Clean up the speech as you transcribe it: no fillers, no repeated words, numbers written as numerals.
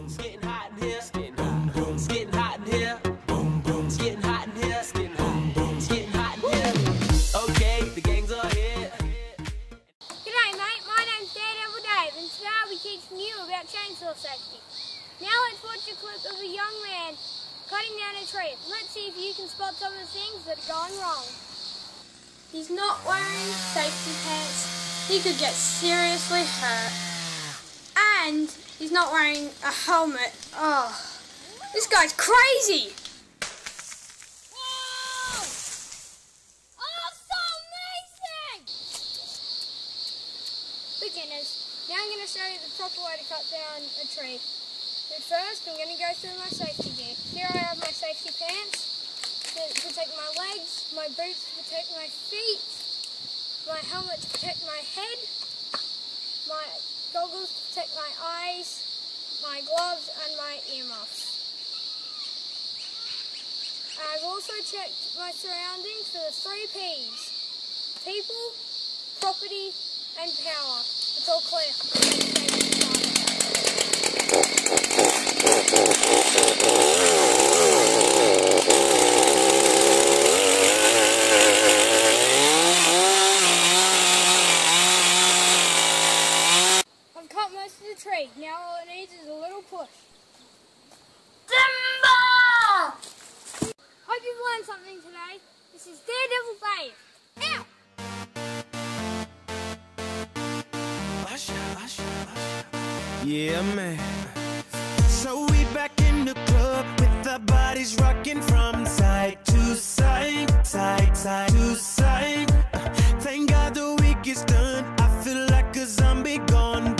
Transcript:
It's getting hot in here. It's getting hot. It's getting hot in here. It's getting hot in here. It's getting hot. It's getting hot in here. Okay, the gangs are here. G'day mate, my name's Daredevil Dave and today I'll be teaching you about chainsaw safety. Now let's watch a clip of a young man cutting down a tree. Let's see if you can spot some of the things that are going wrong. He's not wearing safety pants. He could get seriously hurt. And he's not wearing a helmet. Oh, this guy's crazy! Whoa! Oh, so amazing! Beginners, now I'm going to show you the proper way to cut down a tree. But first, I'm going to go through my safety gear. Here I have my safety pants to protect my legs, my boots to protect my feet, my helmet to protect my head, my goggles to protect my eyes, my gloves and my earmuffs. I've also checked my surroundings for the 3 P's. People, property and power. It's all clear. I've cut most of the tree. Now all it needs is a little push. Timber! Hope you've learned something today. This is Daredevil Dave. Out! Yeah, man. So we back in the club with our bodies rocking from side to side, side to side. Thank God the week is done. I feel like a zombie gone